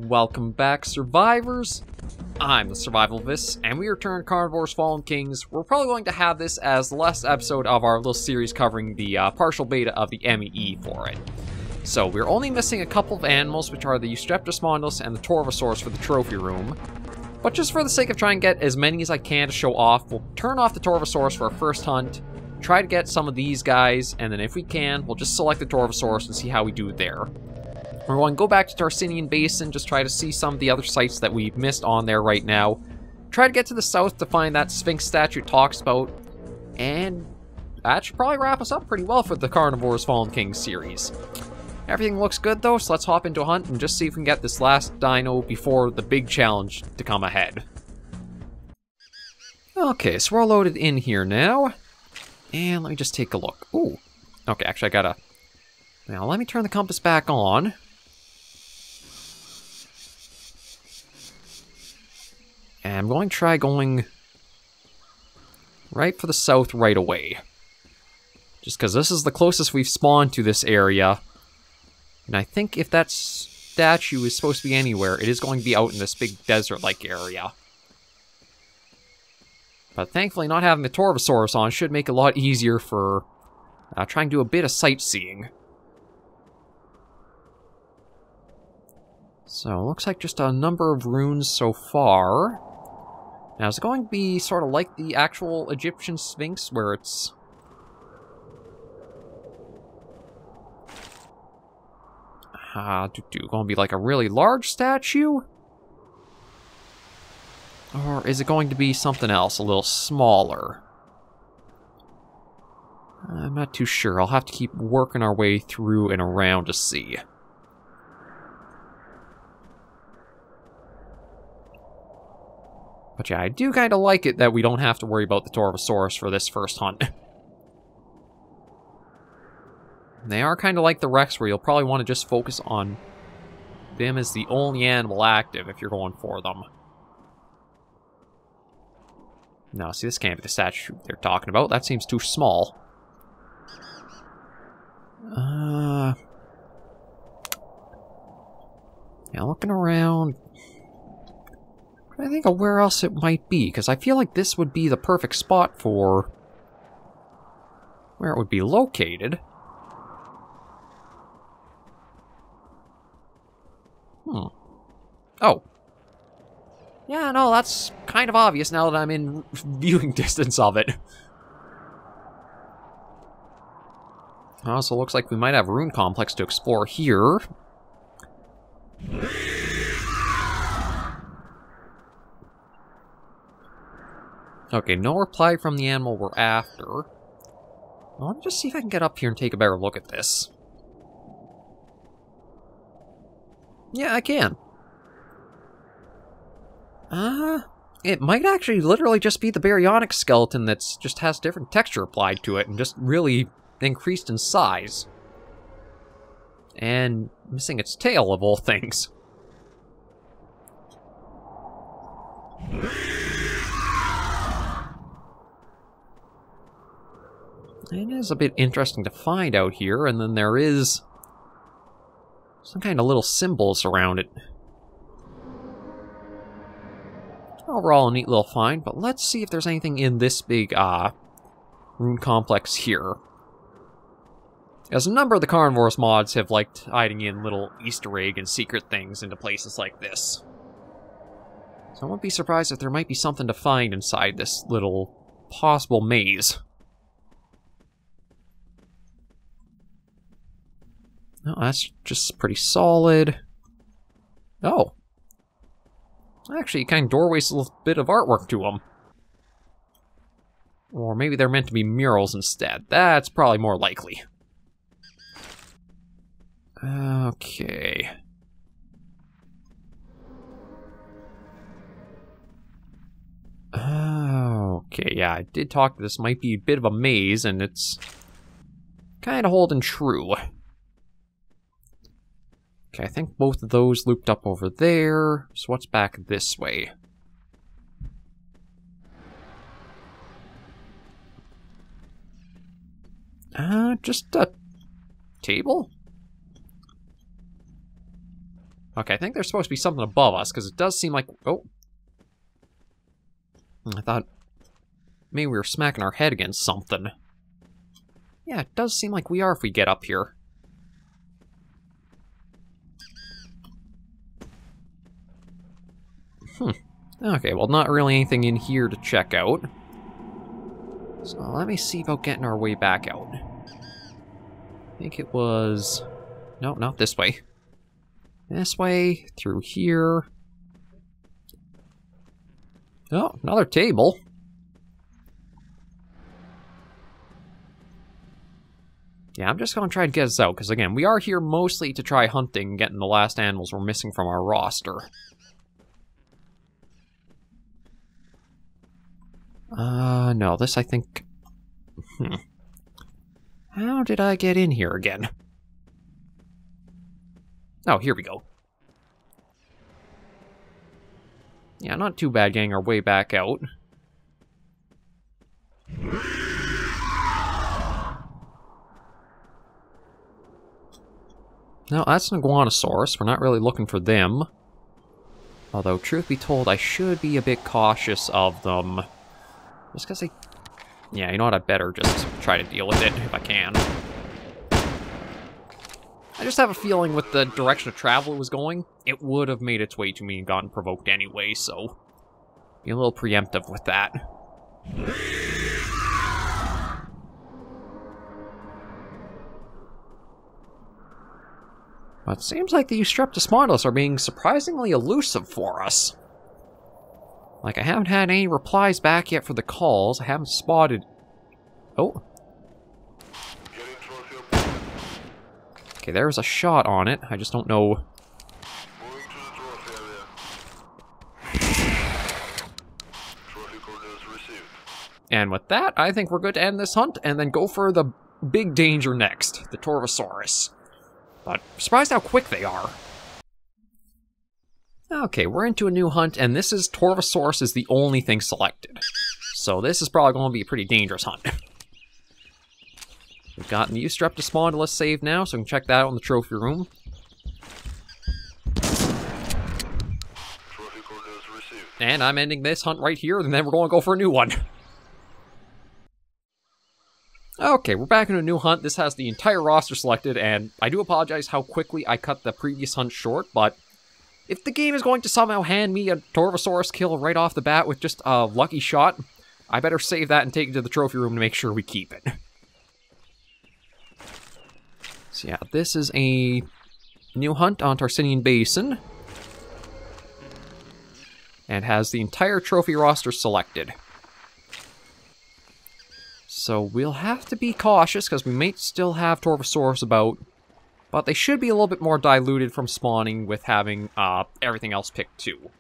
welcome back, survivors. I'm the Survivalist, and we return Carnivores Fallen Kings. We're probably going to have this as the last episode of our little series covering the partial beta of the M.E.E. for it. So we're only missing a couple of animals, which are the Streptosmondus and the Torvosaurus for the trophy room. But just for the sake of trying to get as many as I can to show off, we'll turn off the Torvosaurus for our first hunt, try to get some of these guys, and then if we can, we'll just select the Torvosaurus and see how we do there. We're going to go back to Tarsinian Basin, just try to see some of the other sites that we've missed on there right now. Try to get to the south to find that Sphinx statue talks about. And that should probably wrap us up pretty well for the Carnivores Fallen Kings series. Everything looks good though, so let's hop into a hunt and just see if we can get this last dino before the big challenge to come ahead. Okay, so we're all loaded in here now. And let me just take a look. Ooh. Okay, actually I gotta... Now let me turn the compass back on. And I'm going to try going right for the south right away. Just because this is the closest we've spawned to this area. And I think if that statue is supposed to be anywhere, it is going to be out in this big desert-like area. But thankfully not having the Torvosaurus on should make it a lot easier for trying to do a bit of sightseeing. So, looks like just a number of runes so far. Now, is it going to be sort of like the actual Egyptian Sphinx, where it's... going to be like a really large statue? Or is it going to be something else, a little smaller? I'm not too sure. I'll have to keep working our way through and around to see. But yeah, I do kind of like it that we don't have to worry about the Torvosaurus for this first hunt. They are kind of like the Rex, where you'll probably want to just focus on them as the only animal active if you're going for them. No, see, this can't be the statue they're talking about. That seems too small. Yeah, looking around... I think of where else it might be, because I feel like this would be the perfect spot for where it would be located. Oh. Yeah, no, that's kind of obvious now that I'm in viewing distance of it. Also looks like we might have a rune complex to explore here. Okay, no reply from the animal we're after. Well, let me just see if I can get up here and take a better look at this. Yeah, I can. It might actually literally just be the baryonic skeleton that's just has different texture applied to it and just really increased in size. And missing its tail, of all things. It is a bit interesting to find out here, and then there is some kind of little symbols around it. Overall, a neat little find, but let's see if there's anything in this big, rune complex here. As a number of the Carnivores mods have liked hiding in little Easter egg and secret things into places like this. So I won't be surprised if there might be something to find inside this little possible maze. No, that's just pretty solid. Oh. Actually, kind of doorways a little bit of artwork to them. Or maybe they're meant to be murals instead. That's probably more likely. Okay. Okay, yeah, I did talk that this might be a bit of a maze, and it's kind of holding true. Okay, I think both of those looped up over there. So what's back this way? Just a table? Okay, I think there's supposed to be something above us, because it does seem like... Oh. I thought maybe we were smacking our head against something. Yeah, it does seem like we are if we get up here. Okay, well, not really anything in here to check out. So let me see about getting our way back out. I think it was... No, not this way. This way, through here. Oh, another table. Yeah, I'm just going to try to get us out, because again, we are here mostly to try hunting and getting the last animals we're missing from our roster. No, this I think... How did I get in here again? Oh, here we go. Yeah, not too bad getting our way back out. No, that's an iguanosaurus. We're not really looking for them. Although, truth be told, I should be a bit cautious of them. Just because they... Yeah, you know what? I better just try to deal with it if I can. I just have a feeling with the direction of travel it was going, it would have made its way to me and gotten provoked anyway, so... Be a little preemptive with that. But it seems like the Streptospondylus are being surprisingly elusive for us. Like, I haven't had any replies back yet for the calls. I haven't spotted... Oh. Okay, there's a shot on it. I just don't know... And with that, I think we're good to end this hunt and then go for the big danger next, the Torvosaurus. But I'm surprised how quick they are. Okay, we're into a new hunt, and this is Torvosaurus is the only thing selected. So this is probably going to be a pretty dangerous hunt. We've got the Streptospondylus saved now, so we can check that out in the trophy room. And I'm ending this hunt right here, and then we're going to go for a new one. Okay, we're back in a new hunt. This has the entire roster selected, and I do apologize how quickly I cut the previous hunt short, but if the game is going to somehow hand me a Torvosaurus kill right off the bat with just a lucky shot, I better save that and take it to the trophy room to make sure we keep it. So yeah, this is a new hunt on Tarsinian Basin, and has the entire trophy roster selected. So we'll have to be cautious, because we may still have Torvosaurus about, but they should be a little bit more diluted from spawning with having everything else picked too.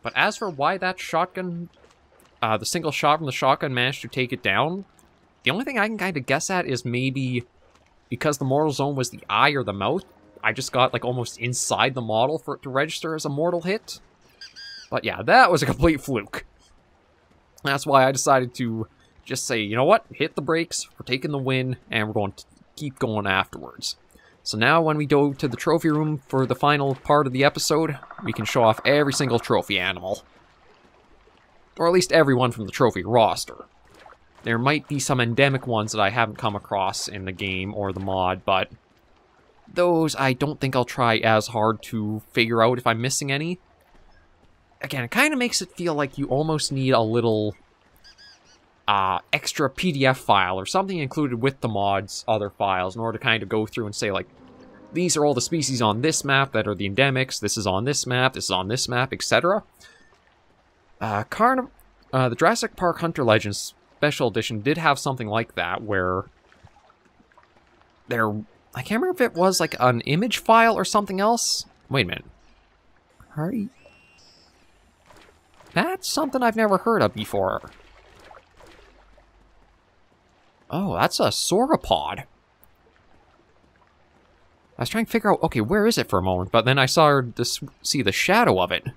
But as for why that shotgun, the single shot from the shotgun managed to take it down, the only thing I can kind of guess at is maybe because the mortal zone was the eye or the mouth, I just got like almost inside the model for it to register as a mortal hit. But yeah, that was a complete fluke. That's why I decided to just say, you know what, hit the brakes, we're taking the win, and we're going to keep going afterwards. So now when we go to the trophy room for the final part of the episode, we can show off every single trophy animal. Or at least everyone from the trophy roster. There might be some endemic ones that I haven't come across in the game or the mod, but those I don't think I'll try as hard to figure out if I'm missing any. Again, it kind of makes it feel like you almost need a little extra PDF file or something included with the mod's other files in order to kind of go through and say, like, these are all the species on this map that are the endemics, this is on this map, etc. The Jurassic Park Hunter Legends Special Edition did have something like that, where I can't remember if it was like an image file or something else. Wait a minute. Hurry. That's something I've never heard of before. Oh, that's a sauropod. I was trying to figure out, okay, where is it for a moment, but then I see the shadow of it.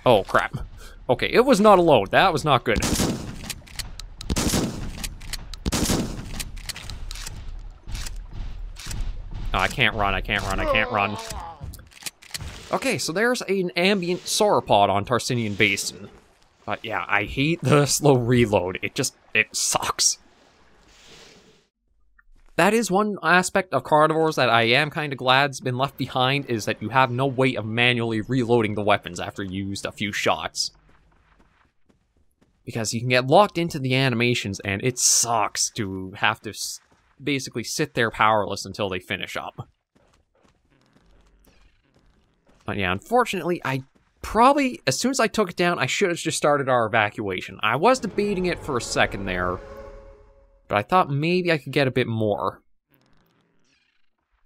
Oh, crap. Okay, it was not alone. That was not good. Oh, I can't run, I can't run, I can't run. Okay, so there's an ambient sauropod on Tarsinian Basin. But yeah, I hate the slow reload. It sucks. That is one aspect of Carnivores that I am kind of glad's been left behind, is that you have no way of manually reloading the weapons after you used a few shots. Because you can get locked into the animations, and it sucks to have to basically sit there powerless until they finish up. But yeah, unfortunately, I probably, as soon as I took it down, I should have just started our evacuation. I was debating it for a second there, but I thought maybe I could get a bit more.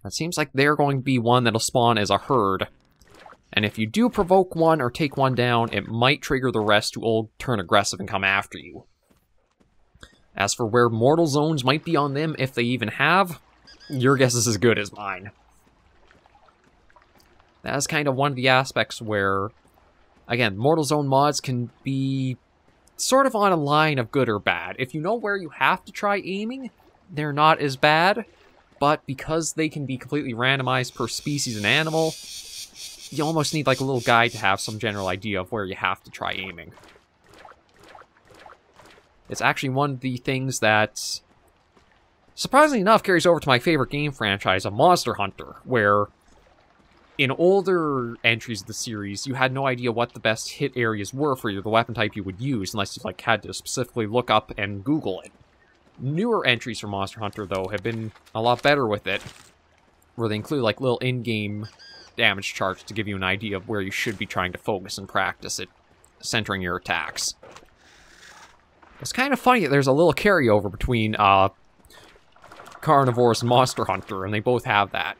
It seems like they're going to be one that'll spawn as a herd. And if you do provoke one or take one down, it might trigger the rest to all turn aggressive and come after you. As for where mortal zones might be on them, if they even have, your guess is as good as mine. That's kind of one of the aspects where, again, mortal zone mods can be sort of on a line of good or bad. If you know where you have to try aiming, they're not as bad, but because they can be completely randomized per species and animal, you almost need like a little guide to have some general idea of where you have to try aiming. It's actually one of the things that, surprisingly enough, carries over to my favorite game franchise, a Monster Hunter, where in older entries of the series, you had no idea what the best hit areas were for the weapon type you would use, unless you like had to specifically look up and Google it. Newer entries for Monster Hunter, though, have been a lot better with it, where they include like little in-game damage charts to give you an idea of where you should be trying to focus and practice it, centering your attacks. It's kind of funny that there's a little carryover between Carnivores and Monster Hunter, and they both have that.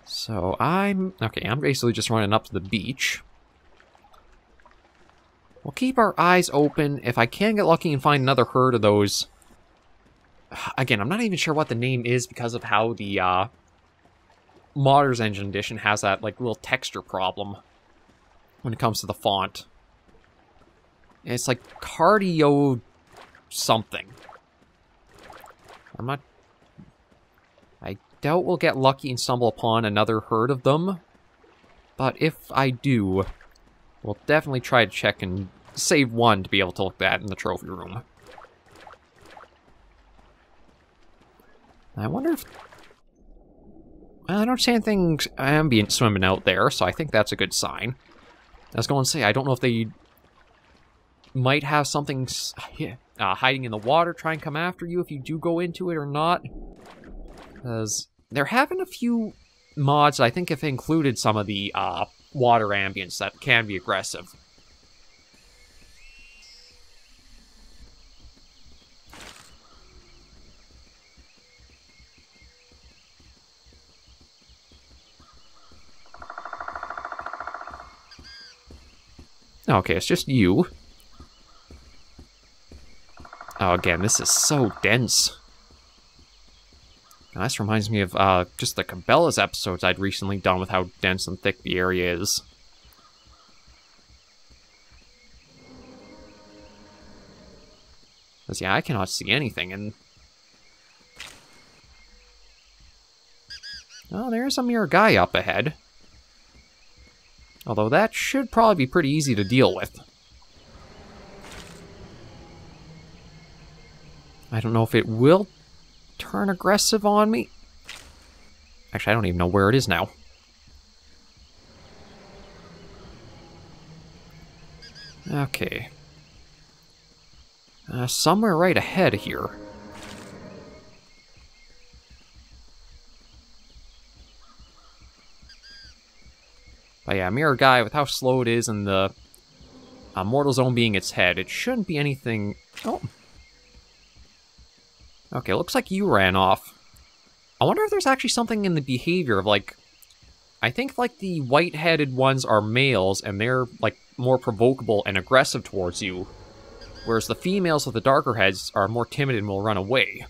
So I'm basically just running up to the beach. We'll keep our eyes open. If I can get lucky and find another herd of those... Again, I'm not even sure what the name is because of how the Modders Engine Edition has that like little texture problem when it comes to the font. It's like cardio something. I doubt we'll get lucky and stumble upon another herd of them, but if I do, we'll definitely try to check and save one to be able to look at in the trophy room. I wonder if... Well, I don't see anything ambient swimming out there, so I think that's a good sign. I was going to say, I don't know if they might have something hiding in the water, try and come after you if you do go into it or not. Because there have been a few mods that I think have included some of the water ambience that can be aggressive. Okay, it's just you. Oh, again, this is so dense. And this reminds me of just the Cabela's episodes I'd recently done with how dense and thick the area is. Because, yeah, I cannot see anything, and... Oh, there's a mere guy up ahead. Although that should probably be pretty easy to deal with. I don't know if it will turn aggressive on me. Actually, I don't even know where it is now. Okay. Somewhere right ahead here. But yeah, mirror guy, with how slow it is and the mortal zone being its head, it shouldn't be anything... Oh. Okay, looks like you ran off. I wonder if there's actually something in the behavior of, like... I think, like, the white-headed ones are males, and they're, like, more provocable and aggressive towards you. Whereas the females with the darker heads are more timid and will run away.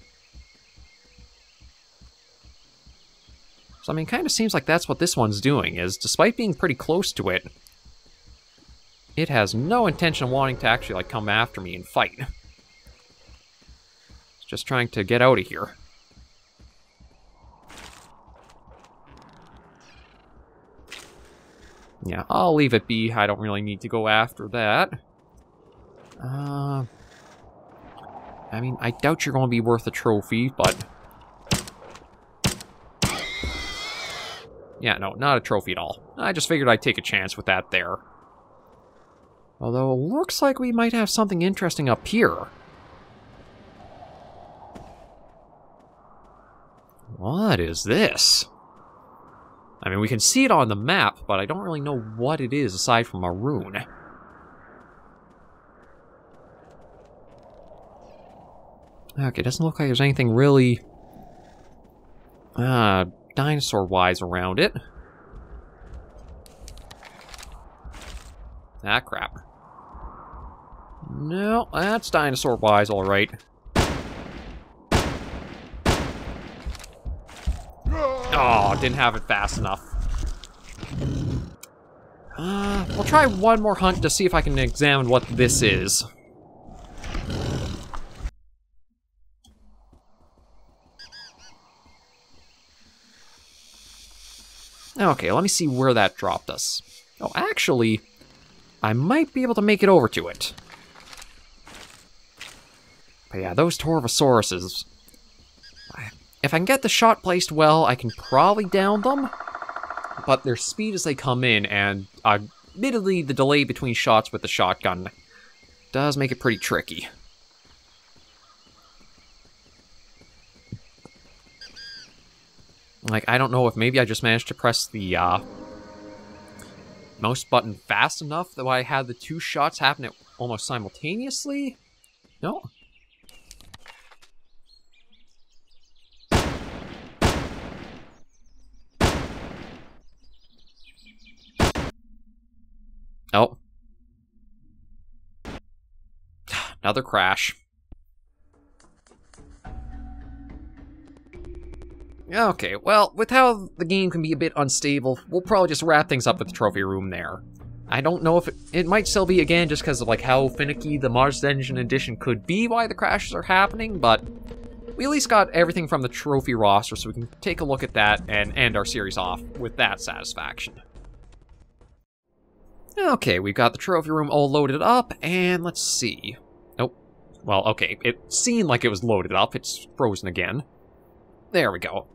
So, I mean, it kind of seems like that's what this one's doing, is despite being pretty close to it, it has no intention of wanting to actually, like, come after me and fight. It's just trying to get out of here. Yeah, I'll leave it be. I don't really need to go after that. I mean, I doubt you're going to be worth a trophy, but... yeah, no, not a trophy at all. I just figured I'd take a chance with that there. Although, it looks like we might have something interesting up here. What is this? I mean, we can see it on the map, but I don't really know what it is aside from a rune. Okay, doesn't look like there's anything really dinosaur-wise around it. Ah, crap. No, that's dinosaur-wise, alright. Oh, didn't have it fast enough. We'll try one more hunt to see if I can examine what this is. Okay, let me see where that dropped us. Oh, actually, I might be able to make it over to it. But yeah, those Torvosauruses... if I can get the shot placed well, I can probably down them. But their speed as they come in, and admittedly, the delay between shots with the shotgun does make it pretty tricky. Like, I don't know if maybe I just managed to press the mouse button fast enough that I had the two shots happen at almost simultaneously? No? Oh. Another crash. Okay, well, with how the game can be a bit unstable, we'll probably just wrap things up with the trophy room there. I don't know if it might still be, again, just because of like how finicky the Mars Engine Edition could be why the crashes are happening, but we at least got everything from the trophy roster, so we can take a look at that and end our series off with that satisfaction. Okay, we've got the trophy room all loaded up, and let's see. Oh, well, okay, it seemed like it was loaded up. It's frozen again. There we go.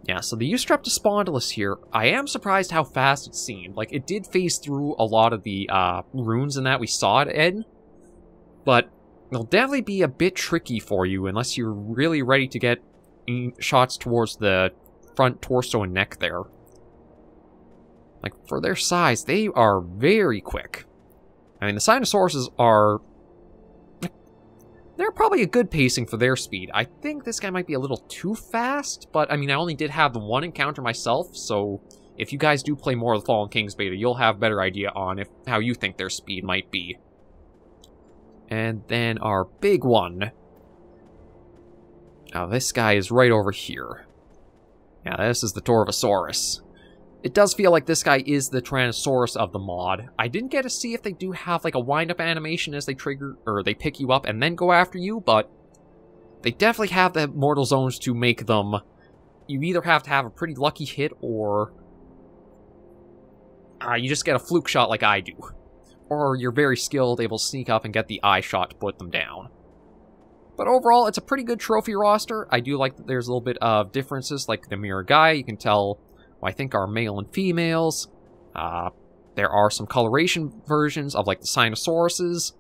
Yeah, so the Eustreptospondylus here, I am surprised how fast it seemed. Like, it did phase through a lot of the runes in that we saw it in, but it'll definitely be a bit tricky for you unless you're really ready to get shots towards the front torso and neck there. Like, for their size, they are very quick. I mean, the Sinosauruses are... they're probably a good pacing for their speed. I think this guy might be a little too fast, but, I mean, I only did have the one encounter myself, so if you guys do play more of the Fallen Kings beta, you'll have a better idea on how you think their speed might be. And then our big one. Now, this guy is right over here. Yeah, this is the Torvosaurus. It does feel like this guy is the Tyrannosaurus of the mod. I didn't get to see if they do have like a wind-up animation as they trigger, or they pick you up and then go after you, but they definitely have the mortal zones to make them. You either have to have a pretty lucky hit, or you just get a fluke shot like I do. Or you're very skilled, able to sneak up and get the eye shot to put them down. But overall, it's a pretty good trophy roster. I do like that there's a little bit of differences, like the mirror guy, you can tell I think are male and females. There are some coloration versions of like the Sinosauruses.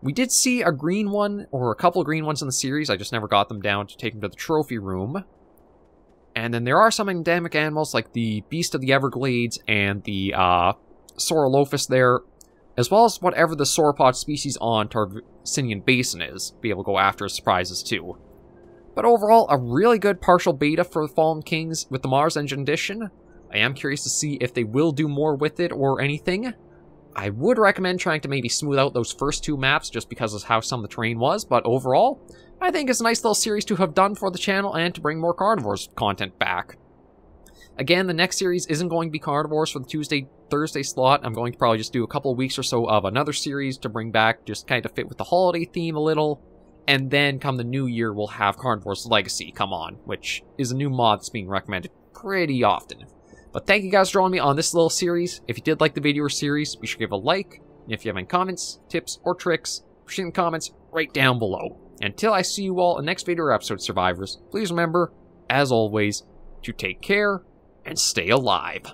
We did see a green one, or a couple of green ones in the series. I just never got them down to take them to the trophy room. And then there are some endemic animals like the Beast of the Everglades and the Saurolophus there, as well as whatever the sauropod species on Torvosaurus Basin is. Be able to go after as surprises too. But overall, a really good partial beta for the Fallen Kings with the Mars Engine Edition. I am curious to see if they will do more with it or anything. I would recommend trying to maybe smooth out those first two maps just because of how some of the terrain was, but overall, I think it's a nice little series to have done for the channel and to bring more Carnivores content back. Again, the next series isn't going to be Carnivores for the Tuesday-Thursday slot. I'm going to probably just do a couple of weeks or so of another series to bring back, just kind of fit with the holiday theme a little. And then come the new year, we'll have Carnivores Legacy come on, which is a new mod that's being recommended pretty often. But thank you guys for joining me on this little series. If you did like the video or series, be sure to give a like. And if you have any comments, tips, or tricks, push in the comments right down below. Until I see you all in the next video or episode, survivors, please remember, as always, to take care and stay alive.